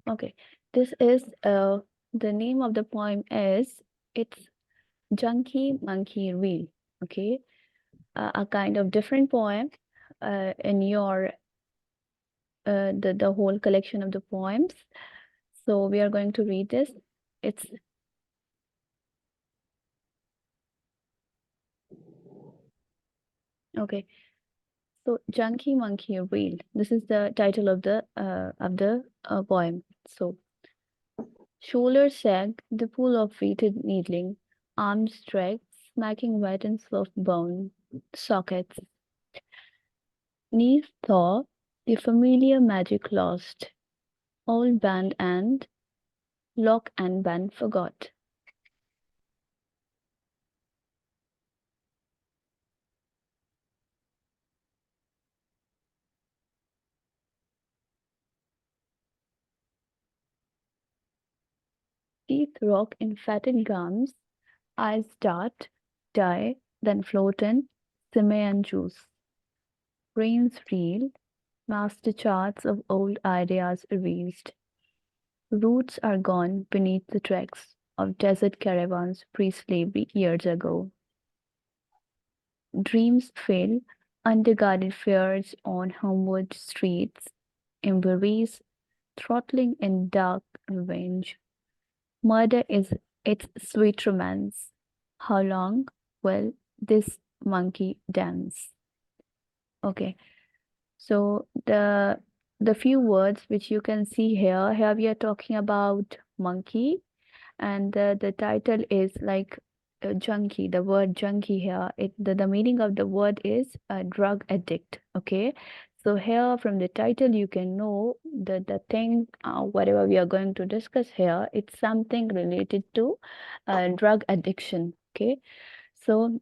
Okay, this is the name of the poem is it's Junkie Monkey Reel. Okay, a kind of different poem in your the whole collection of the poems. So we are going to read this. It's okay. So Junkie Monkey Reel. This is the title of the poem. So shoulders sag, the pool of weighted needling, arms stretched, smacking wet and soft bone sockets. Knees thaw, the familiar magic lost, old band and lock and band forgot. Teeth rock in fatted gums, eyes dart, die, then float in simmer and juice. Brains reel, master charts of old ideas erased. Roots are gone beneath the tracks of desert caravans pre-slavery years ago. Dreams fail, underguarded fears on homeward streets, embrace, throttling in dark revenge. Murder is its sweet romance. How long will this monkey dance? Okay, so the few words which you can see here we are talking about monkey, and the title is like junkie. The word junkie here, the meaning of the word is a drug addict. Okay, so here from the title you can know the thing whatever we are going to discuss here, it's something related to drug addiction. Okay, so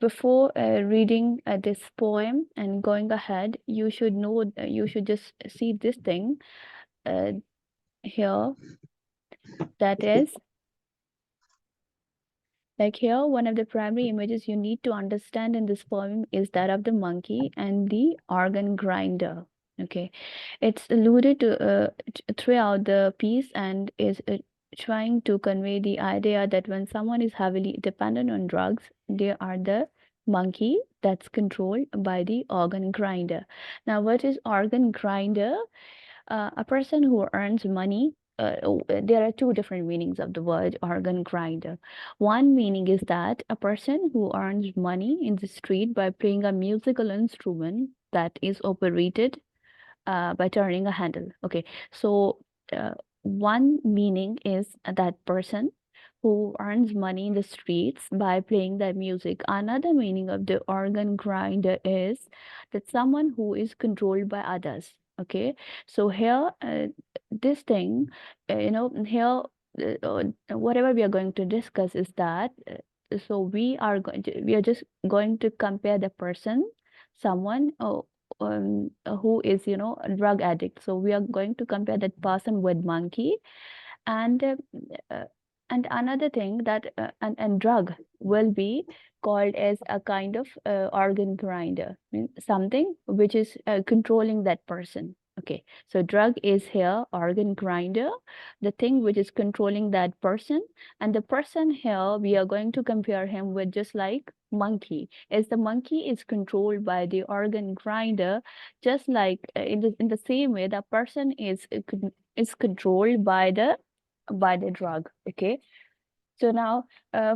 before reading this poem and going ahead, you should know, you should just see this thing uh, here, that is like here, one of the primary images you need to understand in this poem is that of the monkey and the organ grinder. Okay, it's alluded to throughout the piece and is trying to convey the idea that when someone is heavily dependent on drugs, they are the monkey that's controlled by the organ grinder. Now, what is organ grinder? A person who earns money. There are two different meanings of the word organ grinder. One meaning is that a person who earns money in the street by playing a musical instrument that is operated by turning a handle. Okay, so one meaning is that person who earns money in the streets by playing that music. Another meaning of the organ grinder is that someone who is controlled by others. Okay, so here, this thing, here, whatever we are going to discuss is that. So we are just going to compare the person, someone who is a drug addict. So we are going to compare that person with monkey, and uh, another thing that and drug will be called as a kind of organ grinder, something which is controlling that person. Okay, so drug is here organ grinder, the thing which is controlling that person, and the person here we are going to compare him with just like monkey, as the monkey is controlled by the organ grinder, just like in the same way the person is controlled by the drug. Okay, so now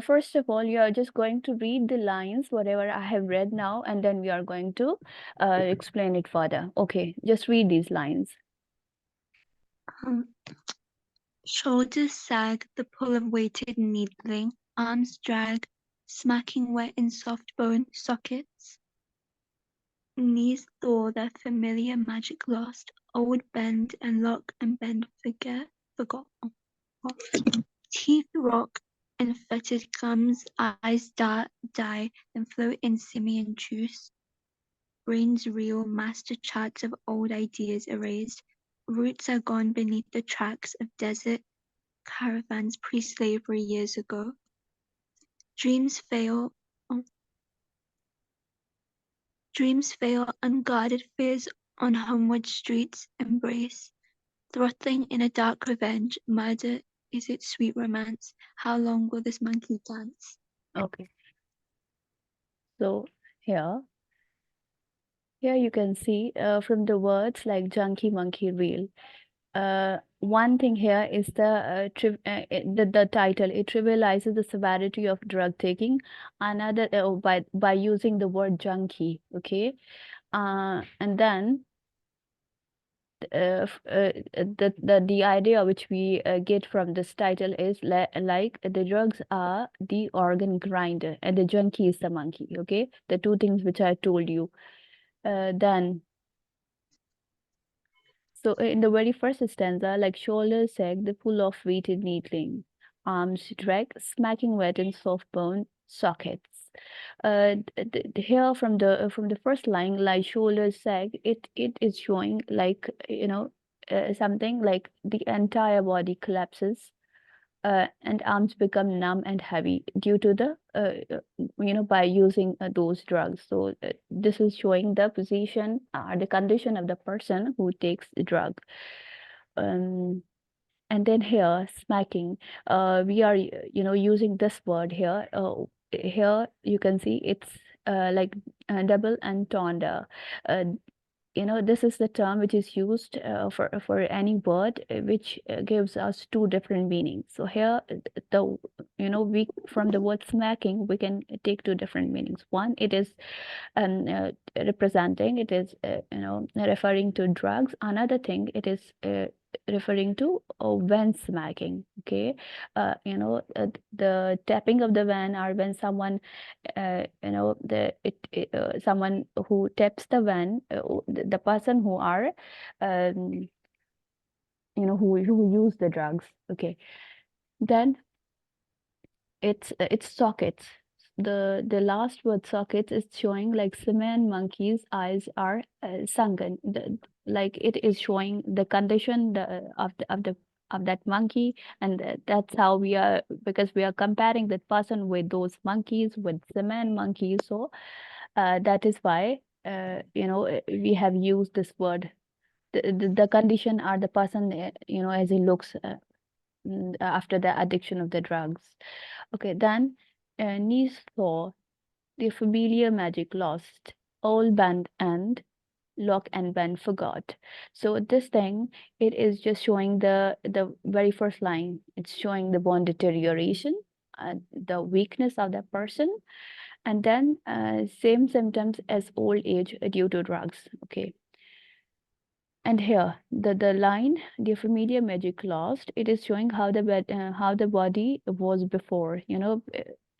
first of all you are just going to read the lines whatever I have read now, and then we are going to explain it further. Okay, just read these lines. Um, Shoulders sag, the pull of weighted needling, arms drag, smacking wet in soft bone sockets. Knees thaw, their familiar magic lost, old bend and lock and bend forgot. Teeth rock in fetid gums, eyes die, then float in simian juice. Brains reel, master charts of old ideas erased. Roots are gone beneath the tracks of desert caravans pre-slavery years ago. Dreams fail, unguarded fears on homeward streets embrace. Throttling in a dark revenge, murder is its sweet romance. How long will this monkey dance? Okay. So here you can see from the words like Junkie Monkey Reel. One thing here is the title. It trivializes the severity of drug taking. Another by using the word junkie. Okay, and then the idea which we get from this title is like the drugs are the organ grinder and the junkie is the monkey. Okay, the two things which I told you. Then so in the very first stanza, like shoulders sag, the full of weighted needling, arms drag, smacking wet in soft bone sockets. Here from the first line, like shoulders sag, it is showing like something like the entire body collapses and arms become numb and heavy due to the by using those drugs. So this is showing the position or the condition of the person who takes the drug. um, and then here smacking, we are using this word here. Here you can see it's like double entendre. uh, this is the term which is used for any word which gives us two different meanings. So here the we from the word smacking we can take two different meanings. One, it is representing, it is referring to drugs. Another thing, it is referring to when smacking. Okay, the tapping of the van, or when someone someone who taps the van, the person who are um, who use the drugs. Okay, then it's sockets. The last word sockets is showing like Simeon monkey's eyes are sunken. Like it is showing the condition of that monkey, and that's how we are, because we are comparing that person with those monkeys, with Simeon monkeys. So that is why we have used this word. The condition or the person as he looks after the addiction of the drugs. Okay, then niece saw the familiar magic lost, all band and lock and bend forgot. So this thing, it is just showing the very first line. It's showing the bone deterioration, the weakness of the person, and then same symptoms as old age due to drugs. Okay. And here, the line, the familiar magic lost, it is showing how the body was before,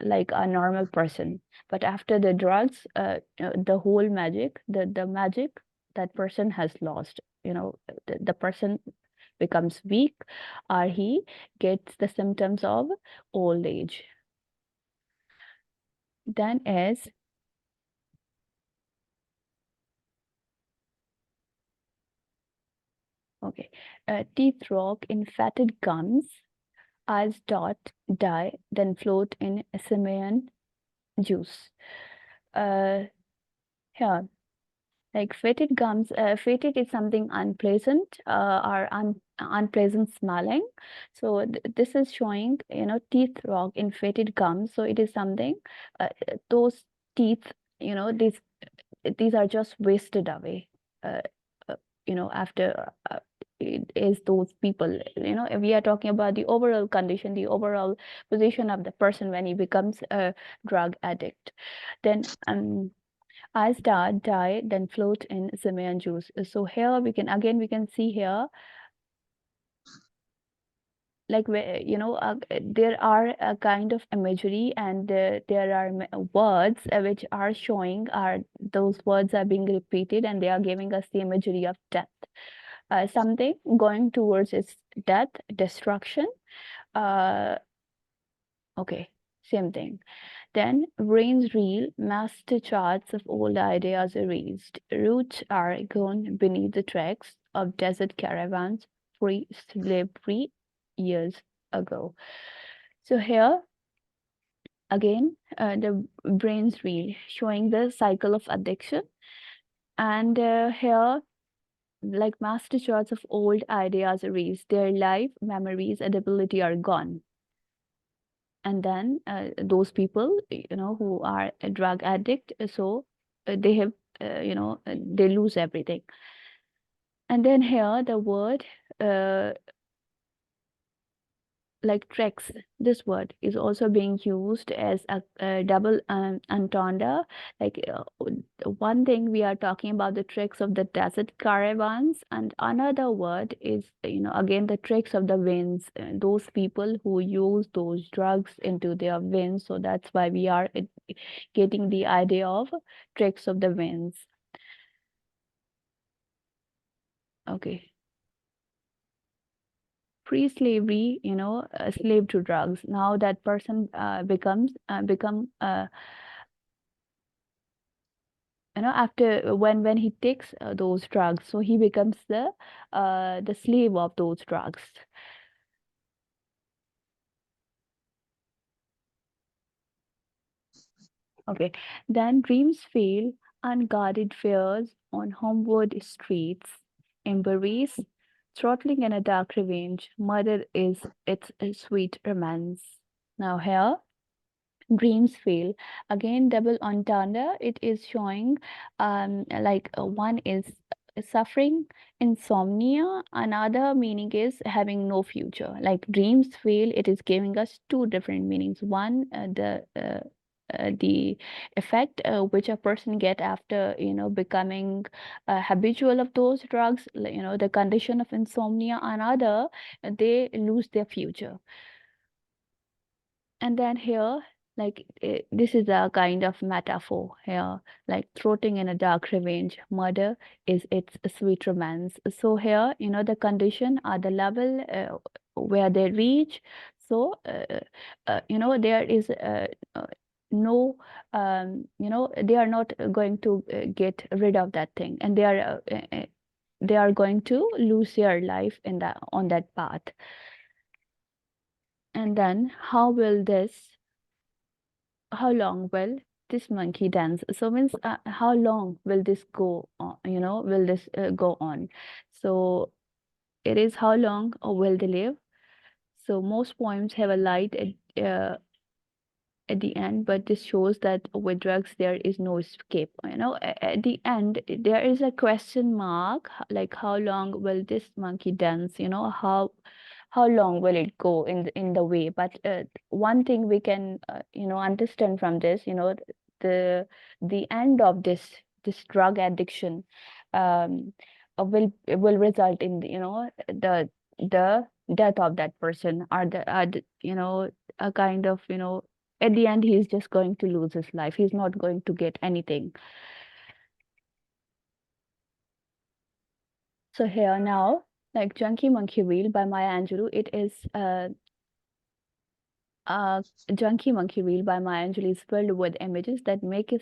like a normal person. But after the drugs, the whole magic, the magic that person has lost. The person becomes weak, or he gets the symptoms of old age. Then is okay, teeth rock in fatted gums, eyes dot die, then float in Simeon juice. Uh, Here, like fetid gums, fetid is something unpleasant or unpleasant smelling. So this is showing, teeth rock in fetid gums. So it is something, those teeth, these are just wasted away. Uh, After it is those people, we are talking about the overall condition, the overall position of the person when he becomes a drug addict. Then I start, die, then float in Simeon juice. So here we can see here, like where there are a kind of imagery, and there are words which are showing, are those words are being repeated, and they are giving us the imagery of death. Something going towards its death, destruction. Uh, okay, same thing. Then brains reel, master charts of old ideas erased. Roots are gone beneath the tracks of desert caravans, free slavery years ago. So here again, the brains reel showing the cycle of addiction, and here like master shots of old ideas erased, their life, memories, and ability are gone. And then those people, who are a drug addict, so they have, they lose everything. And then here the word like tricks, this word is also being used as a double entendre. Like one thing we are talking about the tricks of the desert caravans, and another word is, again the tricks of the winds, those people who use those drugs into their winds. So that's why we are getting the idea of tricks of the winds. Okay. Pre-slavery, a slave to drugs. Now that person become after when he takes those drugs, so he becomes the slave of those drugs. Okay, then dreams fail, unguarded fears on homeward streets, embrace, throttling in a dark revenge, murder is its sweet romance. Now here dreams fail, again double entendre. It is showing like one is suffering, insomnia, another meaning is having no future. Like dreams fail, it is giving us two different meanings. One, the effect which a person get after becoming habitual of those drugs, the condition of insomnia. Another, they lose their future. And then here, like this is a kind of metaphor here, like throating in a dark revenge, murder is its sweet romance. So here, the condition or the level where they reach. So, there is no, they are not going to get rid of that thing, and they are going to lose their life in that on that path. And then how long will this monkey dance? So means how long will this go on, will this go on? So it is how long will they live? So most poems have a light at the end, but this shows that with drugs there is no escape. At the end there is a question mark, like how long will this monkey dance? How long will it go in the way? But one thing we can understand from this, the the end of this drug addiction will result in the death of that person, or a kind of at the end he's just going to lose his life, he's not going to get anything. So here now, like Junkie Monkey Reel by Maya Angelou, it is Junkie Monkey Reel by Maya Angelou is filled with images that make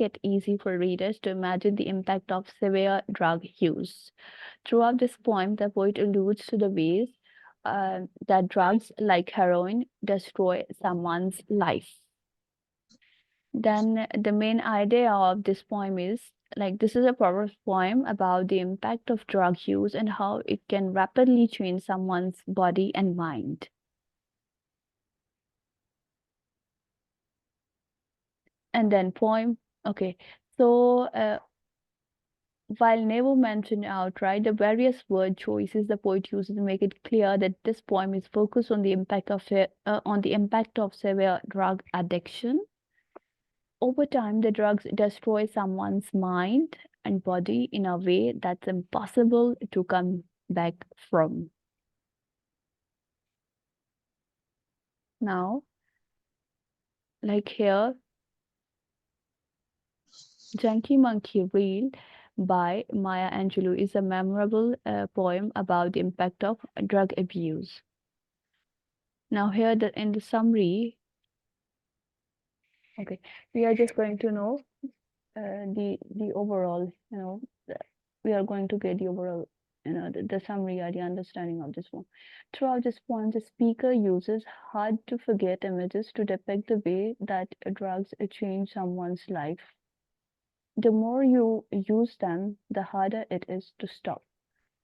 it easy for readers to imagine the impact of severe drug use. Throughout this poem, the poet alludes to the ways that drugs like heroin destroy someone's life. Then the main idea of this poem is, like, this is a proper poem about the impact of drug use and how it can rapidly change someone's body and mind. And then poem, okay. So while never mentioned outright, the various word choices the poet uses make it clear that this poem is focused on the impact of severe drug addiction. Over time, the drugs destroy someone's mind and body in a way that's impossible to come back from. Now, like here, Junkie Monkey Reel by Maya Angelou is a memorable poem about the impact of drug abuse. Now, here in the summary, okay, we are just going to know the overall, we are going to get the overall, the summary or the understanding of this one. Throughout this poem, the speaker uses hard to forget images to depict the way that drugs change someone's life. The more you use them, the harder it is to stop.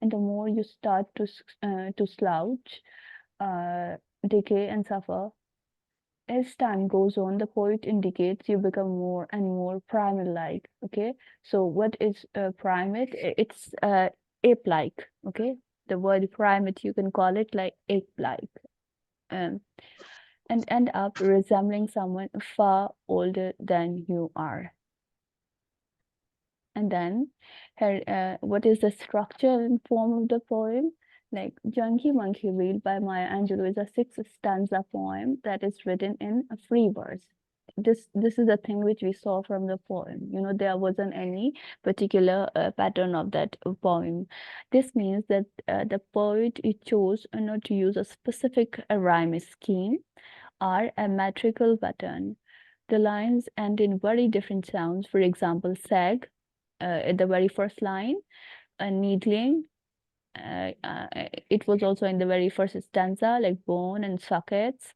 and the more you start to slouch, decay, and suffer. As time goes on, the poet indicates you become more and more primal-like. Okay, so what is primate? It's ape-like. Okay, the word primate, you can call it like ape-like, um, and end up resembling someone far older than you are. And then, what is the structure and form of the poem? Like Junkie Monkey Reel by Maya Angelou is a six-stanza poem that is written in a free verse. This is the thing which we saw from the poem. You know, there wasn't any particular pattern of that poem. This means that the poet chose not to use a specific rhyme scheme or a metrical pattern. The lines end in very different sounds. For example, sag at the very first line, needling. It was also in the very first stanza, like bone and sockets.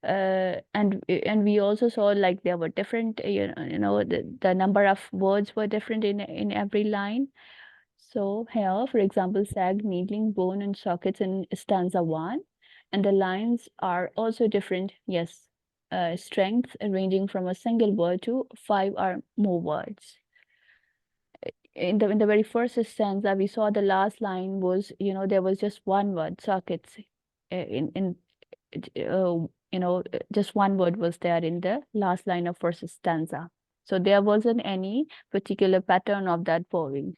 And we also saw like there were different, the number of words were different in every line. So here, for example, sag, needling, bone, and sockets in stanza one, and the lines are also different. Yes, strength ranging from a single word to five or more words. In the very first stanza, we saw the last line was, there was just one word, sockets. In just one word was there in the last line of first stanza. So there wasn't any particular pattern of that poem.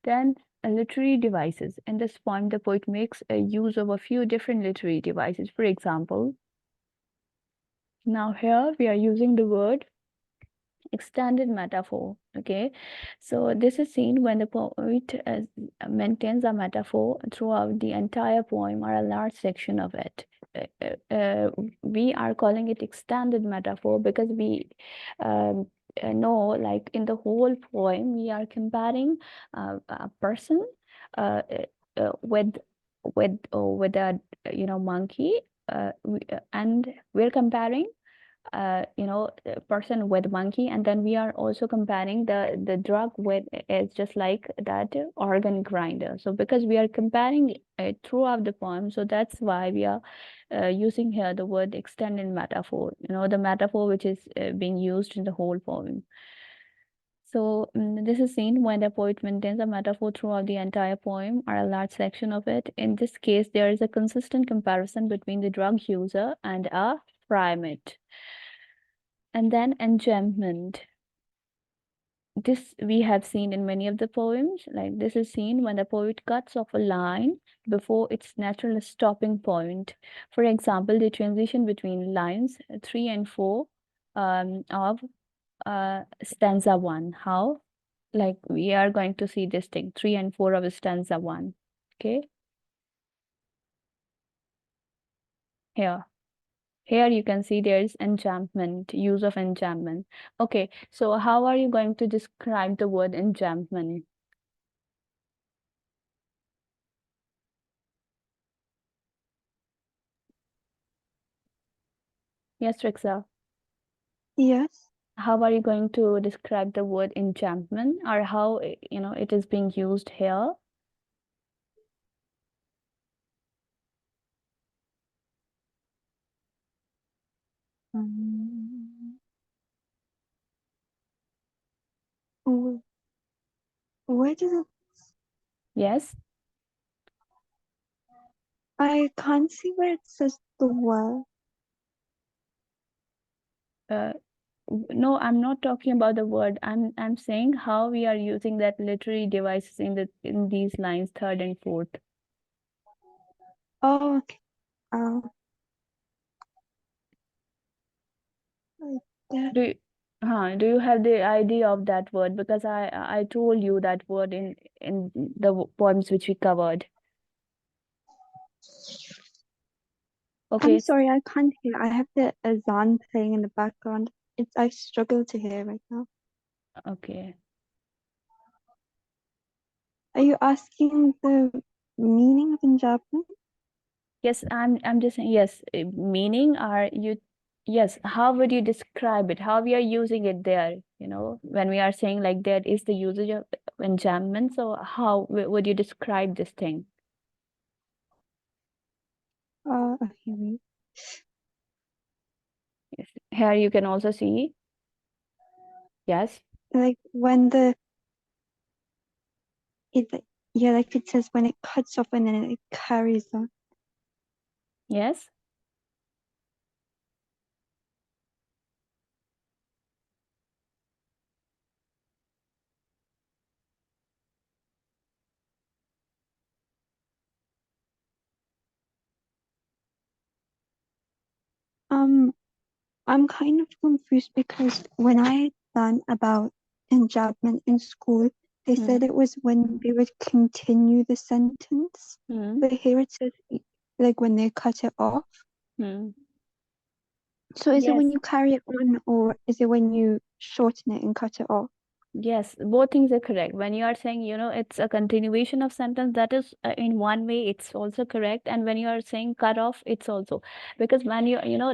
Then literary devices. In this poem, the poet makes a use of a few different literary devices. For example, now here we are using the word extended metaphor. Okay, so this is seen when the poet maintains a metaphor throughout the entire poem or a large section of it. We are calling it extended metaphor because we um, know, like in the whole poem, we are comparing a person uh, with with a monkey, and we're comparing a person with monkey, and then we are also comparing the drug with, it's just like that organ grinder. So because we are comparing it throughout the poem, so that's why we are using here the word extended metaphor, the metaphor which is being used in the whole poem. So this is seen when the poet maintains a metaphor throughout the entire poem or a large section of it. In this case, there is a consistent comparison between the drug user and a primate. And then enjambment. This we have seen in many of the poems. Like this is seen when the poet cuts off a line before its natural stopping point. For example, the transition between lines 3 and 4 of stanza 1. How? Like we are going to see this thing 3 and 4 of stanza 1. Okay, here. Here you can see there's enjambment, use of enjambment. Okay, so how are you going to describe the word enjambment? Yes, Rixa. Yes. How are you going to describe the word enjambment, or how it is being used here? Um, wh- where does it? Yes. I can't see where it says the word. Uh, no, I'm not talking about the word. I'm saying how we are using that literary devices in these lines, third and fourth. Oh, okay. Uh, like that. Do you have the idea of that word? Because I told you that word in the poems which we covered. I'm Okay, sorry, I can't hear. I have the azan playing in the background. I struggle to hear right now. okay. Are you asking the meaning of enjambment? Yes, I'm just saying yes. Meaning are Yes, how would you describe it? How we are using it there, when we are saying like there is the usage of enjambment, so how would you describe this thing? Okay, wait. Yes. Here you can also see, yes, Like when like it says when it cuts off and then it carries on. yes, I'm kind of confused because when I learned about enjambment in school, they said it was when they would continue the sentence, hmm, but here it says like when they cut it off. hmm. So is it Yes. when you carry it on, or is it when you shorten it and cut it off? Yes, both things are correct. When you are saying, it's a continuation of sentence, that is in one way, it's also correct. And when you are saying cut off, it's also because when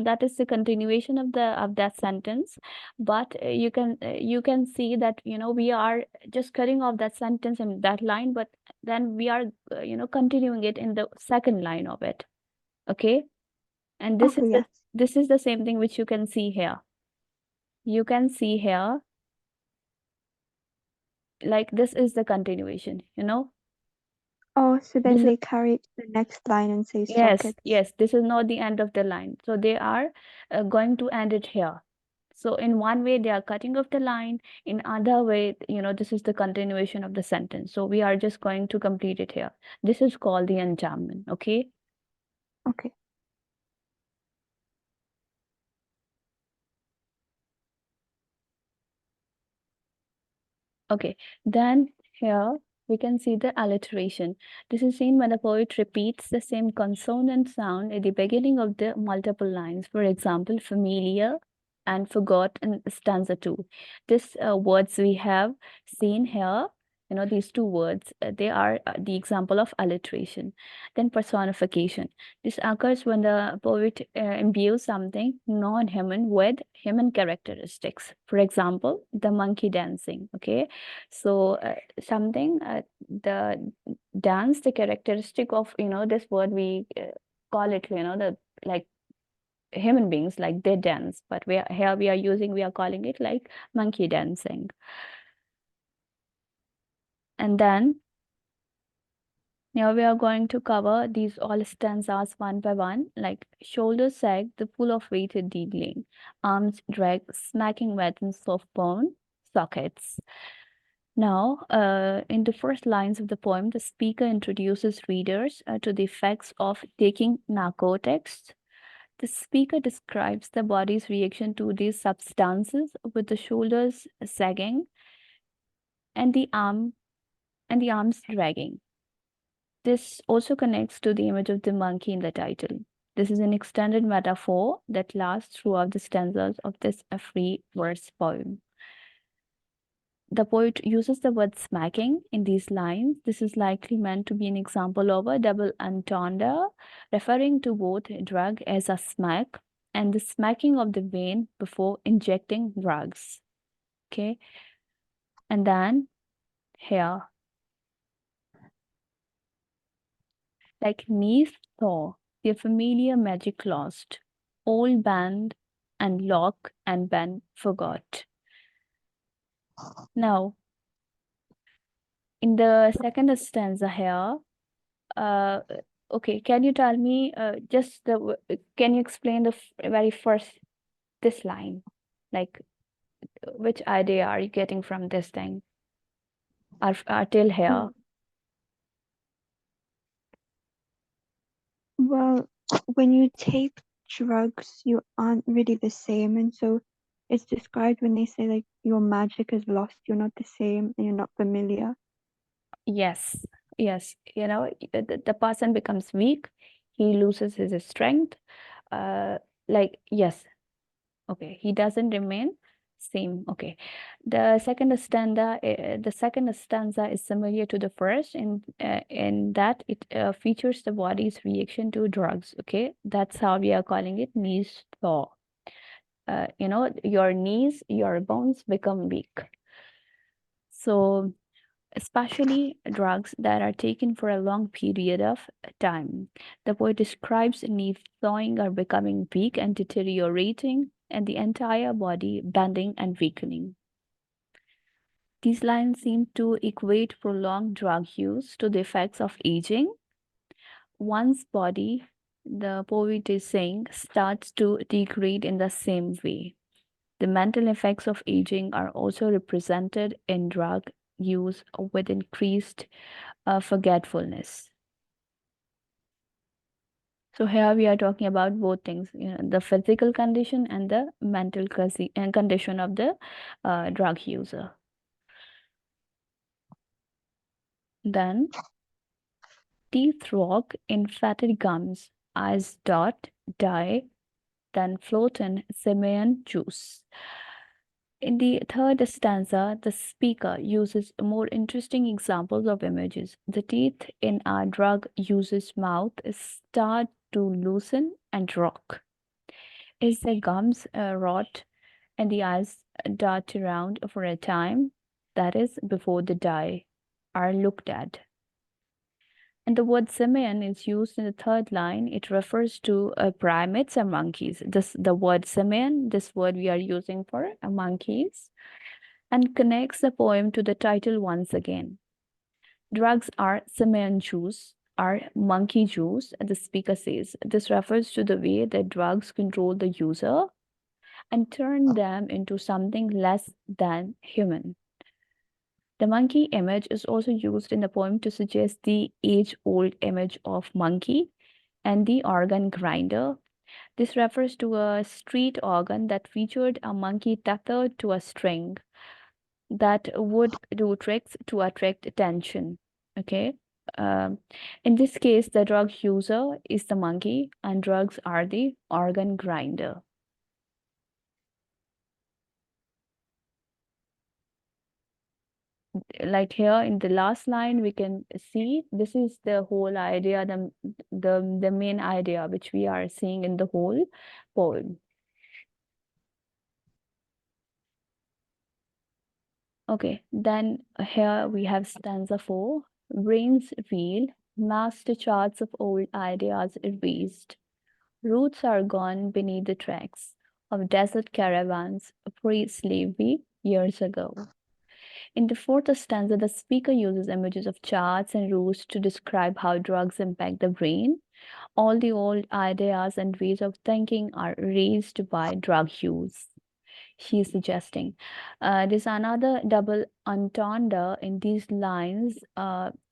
that is the continuation of that sentence. But you can see that we are just cutting off that sentence in that line, but then we are continuing it in the second line of it. Okay, and this is Okay, the yes. this is the same thing which you can see here. You can see here like this is the continuation. Oh, so This then is they carry it to the next line and say yes, sockets. yes, this is not the end of the line. So they are going to end it here. So in one way they are cutting off the line, in other way, this is the continuation of the sentence. So we are just going to complete it here. This is called the enjambment, okay? Okay. Okay, then here we can see the alliteration. This is seen when the poet repeats the same consonant sound at the beginning of the multiple lines. For example, familiar and forgot in stanza 2. These words we have seen here, these two words, they are the example of alliteration. Then personification. This occurs when the poet imbues something non-human with human characteristics. For example, the monkey dancing, okay? So something the dance, the characteristic of this word we call it, the like human beings like they dance, but we are calling it like monkey dancing. And then now we are going to cover these all stanzas one by one, like shoulders sag, the pull of weighted deedling, arms drag, smacking wet and soft bone sockets. Now, in the first lines of the poem, the speaker introduces readers to the effects of taking narcotics. The speaker describes the body's reaction to these substances with the shoulders sagging and the arms dragging. This also connects to the image of the monkey in the title. This is an extended metaphor that lasts throughout the stanzas of this free verse poem. The poet uses the word smacking in these lines. This is likely meant to be an example of a double entendre, referring to both drug as a smack and the smacking of the vein before injecting drugs. Okay, and then here, like knees thaw, the familiar magic lost, old band and lock and bend forgot. Now, in the second stanza here, uh, okay, can you tell me can you explain the very first this line? Like, which idea are you getting from this thing? Till here. Mm. Well, when you take drugs, you aren't really the same, and so it's described when they say like your magic is lost, you're not the same, and you're not familiar. Yes, yes. The person becomes weak, he loses his strength. Like, yes, okay, he doesn't remain same. Okay, the second stanza is similar to the first in that it features the body's reaction to drugs. Okay, that's how we are calling it niche thaw. your knees, your bones become weak. So especially drugs that are taken for a long period of time. The poet describes knee thawing or becoming weak and deteriorating, and the entire body bending and weakening. These lines seem to equate prolonged drug use to the effects of aging. One's body, the poet is saying, starts to degrade in the same way. The mental effects of aging are also represented in drug use with increased forgetfulness. So here we are talking about both things, the physical condition and the mental condition of the drug user. Then teeth rot in fatted gums, eyes dot, die, then float in simian juice. In the third stanza, the speaker uses more interesting examples of images. The teeth in our drug user's mouth start to loosen and rock. As the gums rot and the eyes dart around for a time, that is, before the die are looked at. And the word simian is used in the third line. It refers to primates and monkeys. The word simian, this word we are using for monkeys, and connects the poem to the title once again. Drugs are simian juice, are monkey juice, the speaker says. This refers to the way that drugs control the user and turn them into something less than human. The monkey image is also used in the poem to suggest the age-old image of monkey and the organ grinder. This refers to a street organ that featured a monkey tethered to a string that would do tricks to attract attention. Okay. Um, in this case, the drug user is the monkey and drugs are the organ grinder. Like here in the last line we can see this is the whole idea, the main idea which we are seeing in the whole poem. Okay, then here we have stanza 4. Brains reel, master charts of old ideas erased. Roots are gone beneath the tracks of desert caravans pre-slavery years ago. In the fourth stanza, the speaker uses images of charts and routes to describe how drugs impact the brain. All the old ideas and ways of thinking are raised by drug use, she is suggesting. There's another double entendre in these lines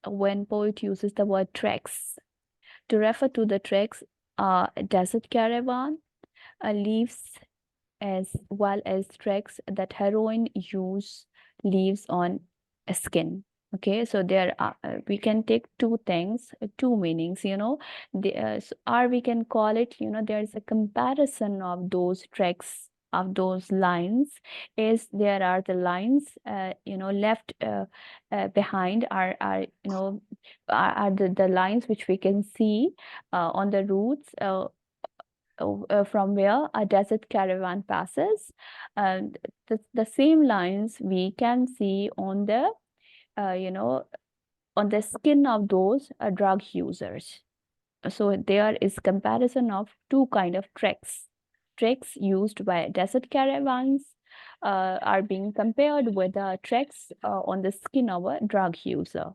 when poet uses the word treks to refer to the treks, desert caravan, leaves as well as tracks that heroin use leaves on a skin. Okay, so there are we can take two things, two meanings, or we can call it, there's a comparison of those tracks of those lines, is there are the lines left behind are the lines which we can see on the routes from where a desert caravan passes. And the same lines we can see on the, on the skin of those drug users. So there is comparison of two kind of treks. Treks used by desert caravans are being compared with the treks on the skin of a drug user.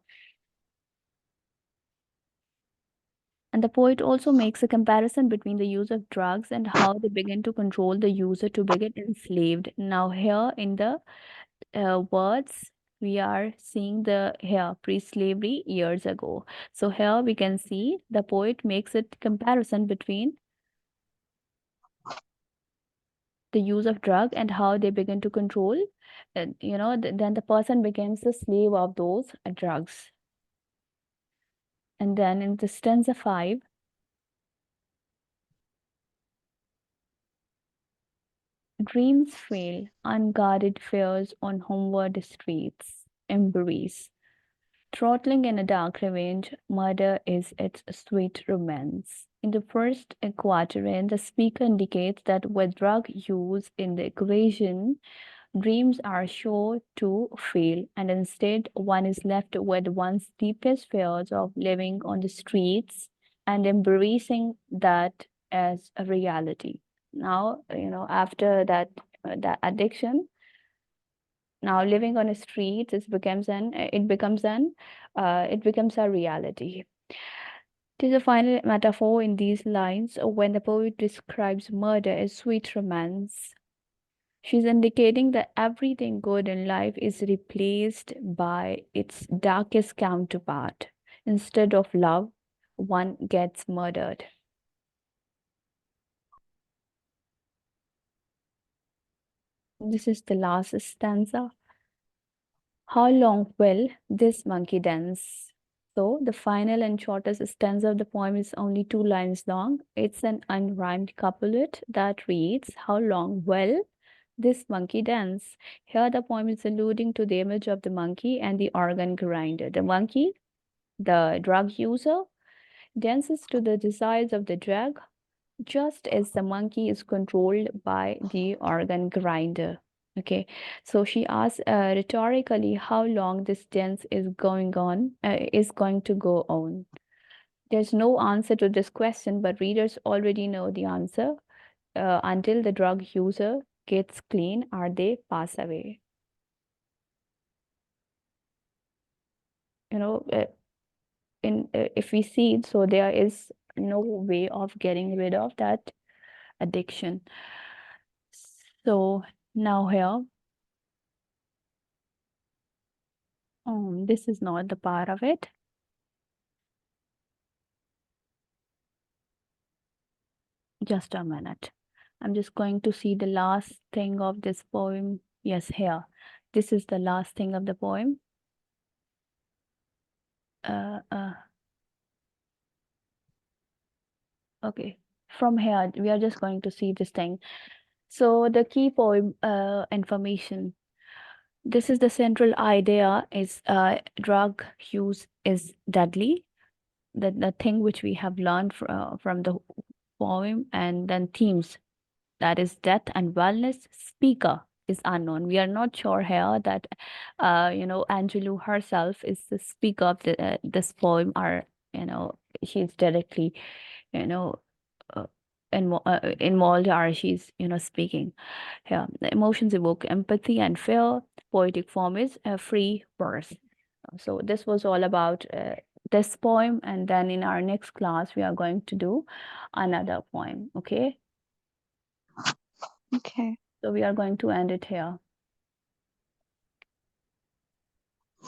And the poet also makes a comparison between the use of drugs and how they begin to control the user to begin enslaved. Now, here in the words, we are seeing the here pre-slavery years ago. So here we can see the poet makes a comparison between the use of drug and how they begin to control. Then the person becomes the slave of those drugs. And then in the stanza 5, dreams fail, unguarded fears on homeward streets embrace. Throttling in a dark revenge, murder is its sweet romance. In the first quadrant, the speaker indicates that with drug use in the equation, dreams are sure to fail, and instead one is left with one's deepest fears of living on the streets and embracing that as a reality. Now, after that addiction, now living on the streets it becomes a reality. It is a final metaphor in these lines when the poet describes murder as sweet romance. She's indicating that everything good in life is replaced by its darkest counterpart. Instead of love, one gets murdered. This is the last stanza. How long will this monkey dance? So, the final and shortest stanza of the poem is only 2 lines long. It's an unrhymed couplet that reads, How long will this monkey dance? Here, the poem is alluding to the image of the monkey and the organ grinder. The monkey, the drug user, dances to the desires of the drug, just as the monkey is controlled by the organ grinder. Okay, so she asks rhetorically how long this dance is going to go on. There's no answer to this question, but readers already know the answer. Until the drug user gets clean or they pass away. You know, if we see it, so there is no way of getting rid of that addiction. So now here, this is not the part of it. Just a minute. I'm just going to see the last thing of this poem. Yes, here. This is the last thing of the poem. Uh, uh, okay. From here, we are just going to see this thing. So the key poem information. This is the central idea is drug use is deadly. The thing which we have learned from the poem, and then themes, that is death and wellness. Speaker is unknown. We are not sure here that Angelou herself is the speaker of this poem, or she's directly you know uh, involved, or she's speaking here. The emotions evoke empathy and fear. Poetic form is a free verse. So this was all about this poem, and then in our next class we are going to do another poem. Okay, Okay. so we are going to end it here.